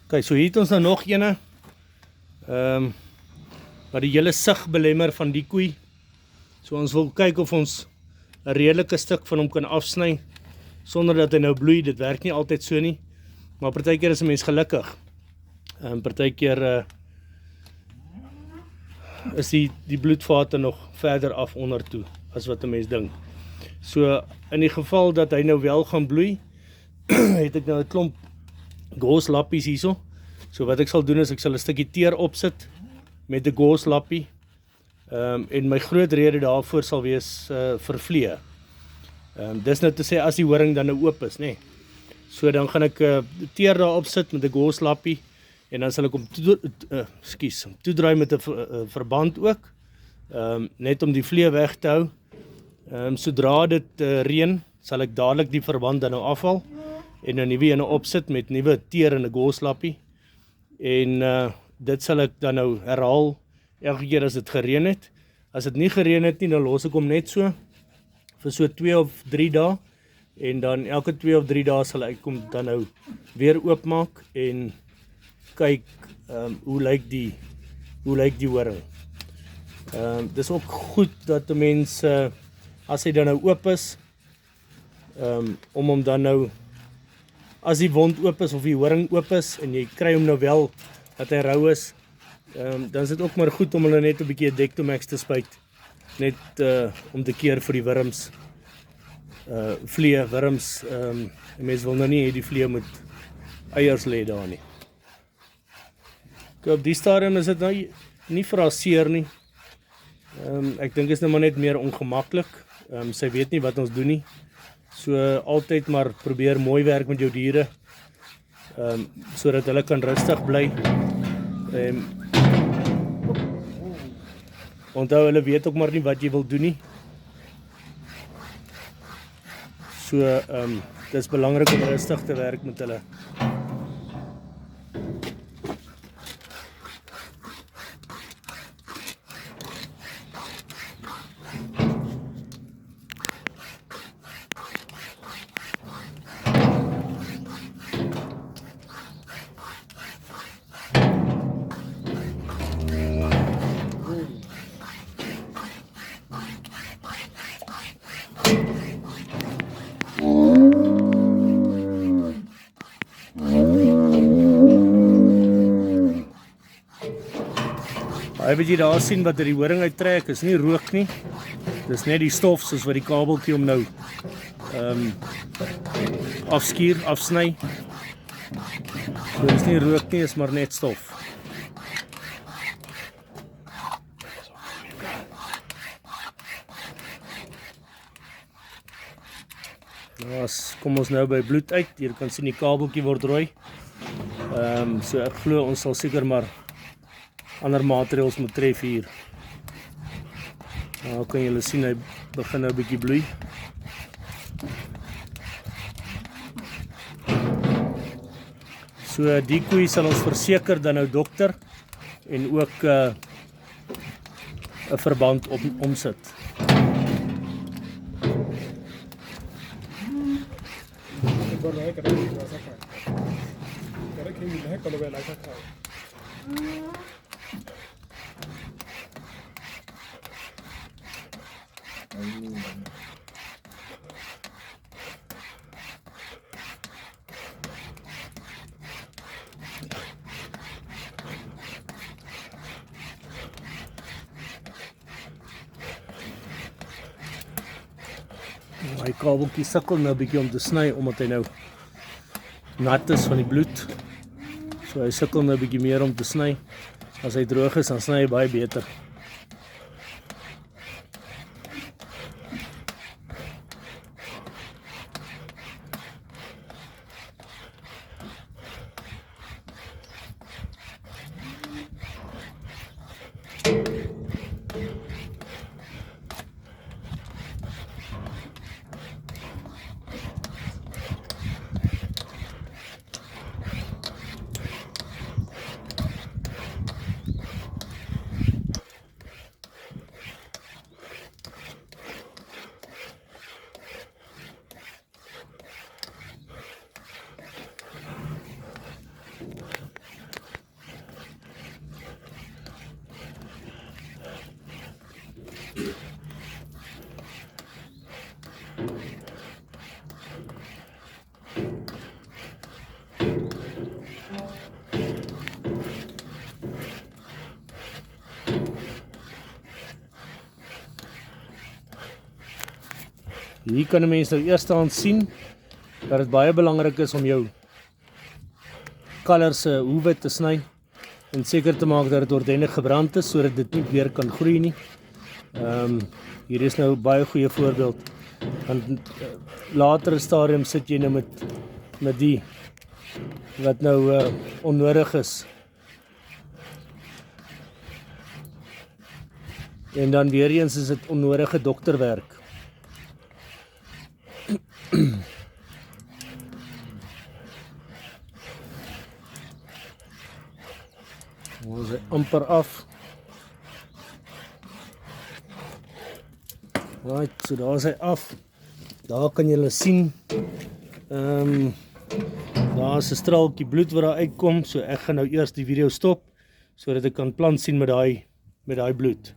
Kijk, so hier het ons nou nog ene. Wat die hele sig belemmer van die koei. So ons wil kyk of ons 'n redelike stuk van hom kan afsny sonder dat hy nou bloei. Dit werk nie altyd so nie, maar partykeer is 'n mens gelukkig. Partykeer is die bloedvate nog verder af onder toe as wat 'n mens dink. So in die geval dat hy nou wel gaan bloei, het ek nou 'n klomp gauze lappies hierso. So wat ek sal doen is ek sal 'n stukkie teer opsit met 'n gauze lappie. En my groot rede daarvoor sal wees vir vliee. Dis nou te sê as die horing dan nou oop is, nê. So dan gaan ek teer daarop sit met 'n gauze lappie en dan sal ek hom toedraai met 'n verband ook, net om die vliee weg te hou. Sodra dit reën, sal ek dadelik die verband dan nou afhaal en 'n nuwe ene opsit met nuwe teer en 'n gauze lappie. En dit sal ek dan nou herhaal elke keer as dit gereën het. As dit nie gereën het nie, dan los ek hom net so vir so 2 of 3 dae en dan elke 2 of 3 dae sal ek hom dan nou weer oopmaak en kyk hoe lyk die horing. Dis ook goed dat 'n mens as hy dan nou oop is, om hom dan nou, as die wond oop is of die horing oop is en jy kry hom nou wel dat hy rou is, dan is dit ook maar goed om hulle net 'n bietjie Dectomax te spuit, net om te keer vir die wurms, vliee, wurms. Mense wil nou nie hê die vliee moet eiers lê daar nie. Op die stadium is dit nou nie verraseer nie. Ek dink is nou maar net meer ongemaklik. Sy weet nie wat ons doen nie. So altyd maar probeer mooi werk met jou diere, sodat hulle kan rustig bly. Onthou, hulle weet ook maar nie wat jy wil doen nie. So dit is belangrik om rustig te werk met hulle. Hy wat jy daar sien wat die horing uittrek is nie rook nie. Dis net die stof soos wat die kabeltjie hom nou afsny. So dis nie rook nie, is maar net stof. As kom ons nou by bloed uit. Hier kan sien die kabeltjie word rooi. So ek glo ons sal seker maar ander materiaals moet tref hier. Nou kan julle sien hy begin nou 'n bietjie bloei. So die koei sal ons verseker dan nou dokter en ook 'n verband omsit. Hy kabeltjie sukkel nou 'n bietjie om te sny omdat hy nou nat is van die bloed. So hy sukkel nou 'n bietjie meer om te sny. As hy droog is, dan sny hy baie beter. Hier kan 'n mens nou eerstens sien dat dit baie belangrik is om jou kaler se hoewe te sny en seker te maak dat dit ordentlik gebrand is sodat dit nie weer kan groei nie. Hier is nou 'n baie goeie voorbeeld. Want latere stadium sit jy nou met die wat nou onnodig is. En dan weer eens is dit onnodige dokterwerk. Ons is amper af. Right, so daar is hy af. Daar kan julle sien. Daar is 'n straaltjie bloed wat daar uitkom, so ek gaan nou eers die video stop sodat ek kan plant sien met daai bloed.